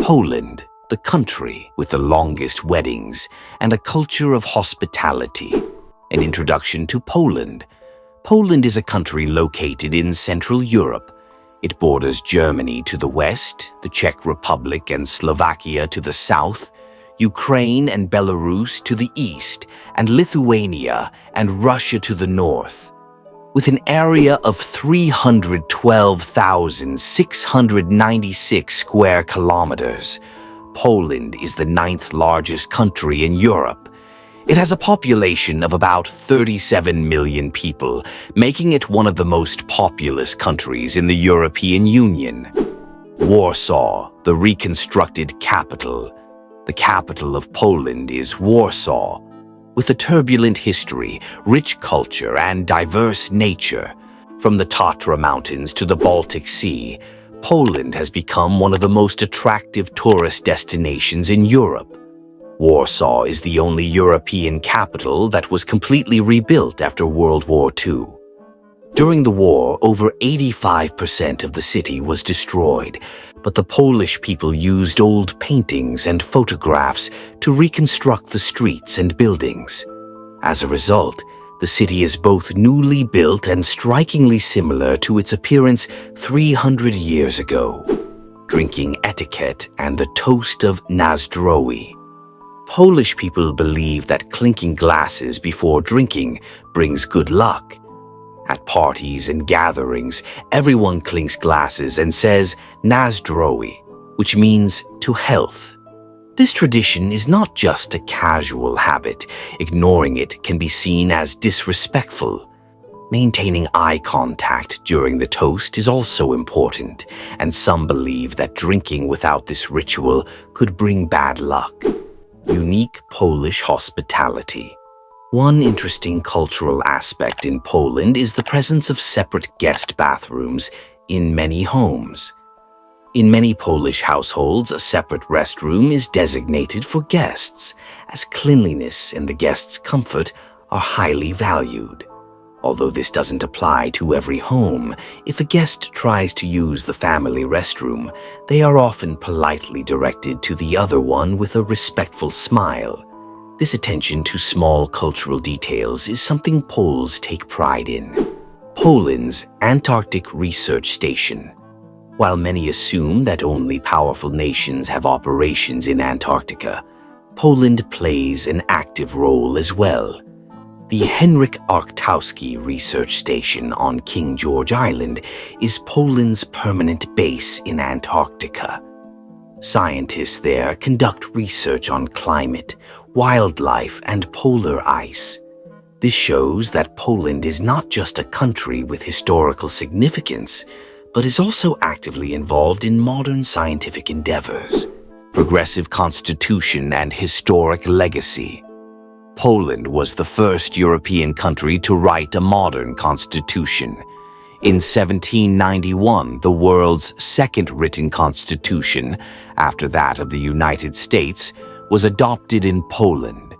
Poland, the country with the longest weddings and a culture of hospitality. An introduction to Poland. Poland is a country located in Central Europe. It borders Germany to the west, the Czech Republic and Slovakia to the south, Ukraine and Belarus to the east, and Lithuania and Russia to the north. With an area of 312,696 square kilometers, Poland is the 9th largest country in Europe. It has a population of about 37 million people, making it one of the most populous countries in the European Union. Warsaw, the reconstructed capital. The capital of Poland is Warsaw. With a turbulent history, rich culture, and diverse nature, from the Tatra Mountains to the Baltic Sea, Poland has become one of the most attractive tourist destinations in Europe. Warsaw is the only European capital that was completely rebuilt after World War II. During the war, over 85% of the city was destroyed, but the Polish people used old paintings and photographs to reconstruct the streets and buildings. As a result, the city is both newly built and strikingly similar to its appearance 300 years ago. Drinking etiquette and the toast of na zdrowie. Polish people believe that clinking glasses before drinking brings good luck. At parties and gatherings, everyone clinks glasses and says na zdrowie, which means to health. This tradition is not just a casual habit. Ignoring it can be seen as disrespectful. Maintaining eye contact during the toast is also important, and some believe that drinking without this ritual could bring bad luck. Unique Polish hospitality. One interesting cultural aspect in Poland is the presence of separate guest bathrooms in many homes. In many Polish households, a separate restroom is designated for guests, as cleanliness and the guest's comfort are highly valued. Although this doesn't apply to every home, if a guest tries to use the family restroom, they are often politely directed to the other one with a respectful smile. This attention to small cultural details is something Poles take pride in. Poland's Antarctic Research Station. While many assume that only powerful nations have operations in Antarctica, Poland plays an active role as well. The Henryk Arctowski Research Station on King George Island is Poland's permanent base in Antarctica. Scientists there conduct research on climate, wildlife, and polar ice. This shows that Poland is not just a country with historical significance, but is also actively involved in modern scientific endeavors. Progressive constitution and historic legacy. Poland was the first European country to write a modern constitution. In 1791, the world's second written constitution, after that of the United States, was adopted in Poland.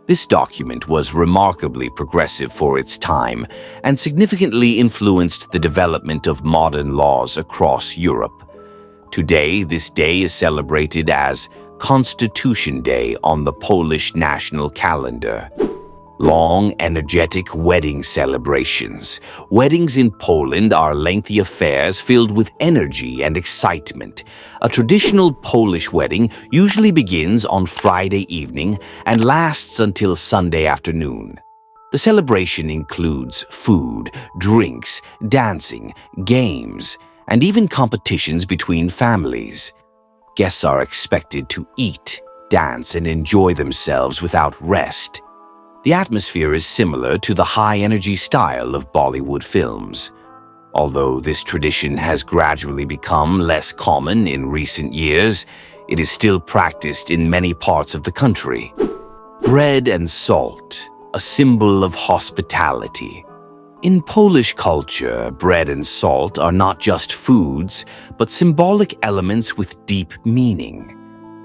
This document was remarkably progressive for its time and significantly influenced the development of modern laws across Europe. Today, this day is celebrated as Constitution Day on the Polish national calendar. Long, energetic wedding celebrations. Weddings in Poland are lengthy affairs filled with energy and excitement. A traditional Polish wedding usually begins on Friday evening and lasts until Sunday afternoon. The celebration includes food, drinks, dancing, games, and even competitions between families. Guests are expected to eat, dance, and enjoy themselves without rest. The atmosphere is similar to the high-energy style of Bollywood films. Although this tradition has gradually become less common in recent years, it is still practiced in many parts of the country. Bread and salt, a symbol of hospitality. In Polish culture, bread and salt are not just foods, but symbolic elements with deep meaning.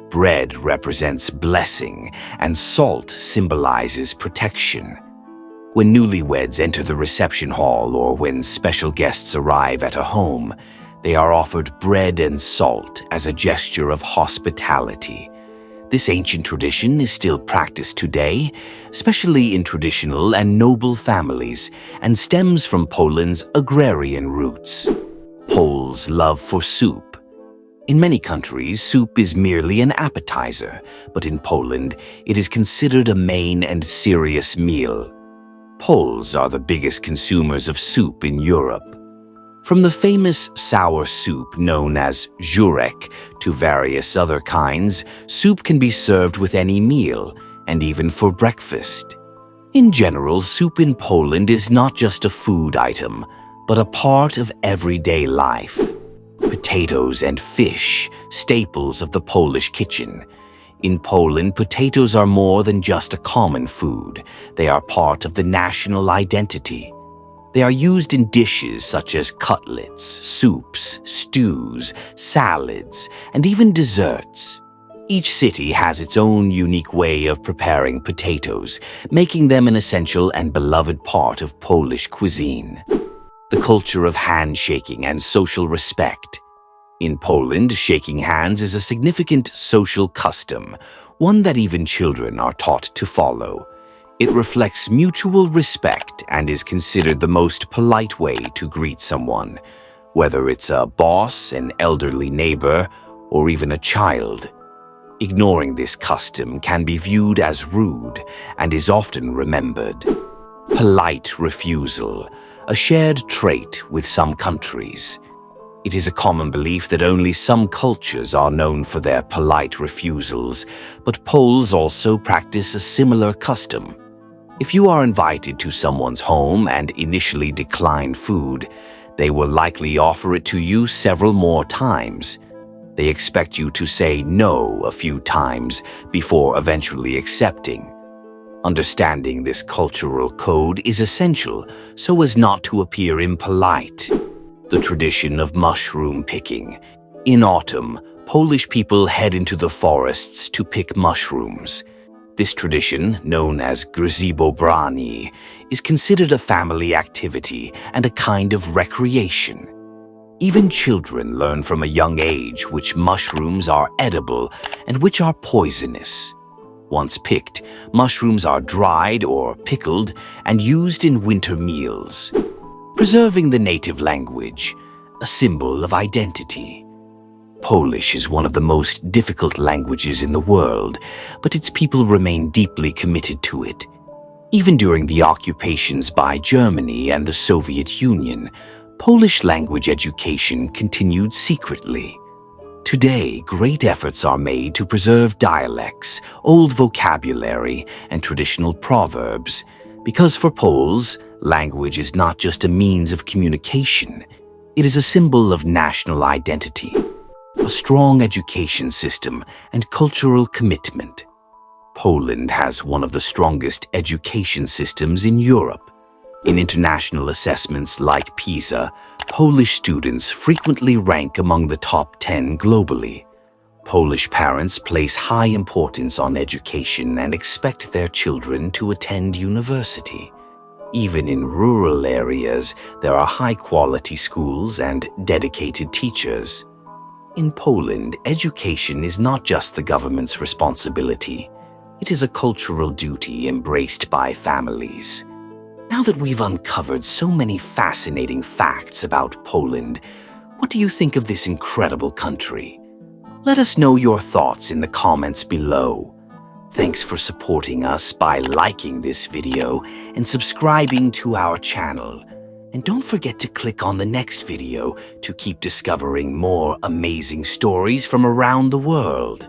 Bread represents blessing, and salt symbolizes protection. When newlyweds enter the reception hall or when special guests arrive at a home, They are offered bread and salt as a gesture of hospitality. This ancient tradition is still practiced today, especially in traditional and noble families, and stems from Poland's agrarian roots. Poles' love for soup. In many countries, soup is merely an appetizer, but in Poland, it is considered a main and serious meal. Poles are the biggest consumers of soup in Europe. From the famous sour soup known as żurek to various other kinds, soup can be served with any meal, and even for breakfast. In general, soup in Poland is not just a food item, but a part of everyday life. Potatoes and fish, staples of the Polish kitchen. In Poland, potatoes are more than just a common food. They are part of the national identity. They are used in dishes such as cutlets, soups, stews, salads, and even desserts. Each city has its own unique way of preparing potatoes, making them an essential and beloved part of Polish cuisine. The culture of handshaking and social respect. In Poland, shaking hands is a significant social custom, one that even children are taught to follow. It reflects mutual respect and is considered the most polite way to greet someone, whether it's a boss, an elderly neighbor, or even a child. Ignoring this custom can be viewed as rude and is often remembered. Polite refusal, a shared trait with some countries. It is a common belief that only some cultures are known for their polite refusals, but Poles also practice a similar custom. If you are invited to someone's home and initially decline food, they will likely offer it to you several more times. They expect you to say no a few times before eventually accepting. Understanding this cultural code is essential so as not to appear impolite. The tradition of mushroom picking. In autumn, Polish people head into the forests to pick mushrooms. This tradition, known as grzybobranie, is considered a family activity and a kind of recreation. Even children learn from a young age which mushrooms are edible and which are poisonous. Once picked, mushrooms are dried or pickled and used in winter meals. Preserving the native language, a symbol of identity. Polish is one of the most difficult languages in the world, but its people remain deeply committed to it. Even during the occupations by Germany and the Soviet Union, Polish language education continued secretly. Today, great efforts are made to preserve dialects, old vocabulary, and traditional proverbs, because for Poles, language is not just a means of communication, it is a symbol of national identity. A strong education system, and cultural commitment. Poland has one of the strongest education systems in Europe. In international assessments like PISA, Polish students frequently rank among the top 10 globally. Polish parents place high importance on education and expect their children to attend university. Even in rural areas, there are high-quality schools and dedicated teachers. In Poland, education is not just the government's responsibility. It is a cultural duty embraced by families. Now that we've uncovered so many fascinating facts about Poland, what do you think of this incredible country? Let us know your thoughts in the comments below. Thanks for supporting us by liking this video and subscribing to our channel. And don't forget to click on the next video to keep discovering more amazing stories from around the world.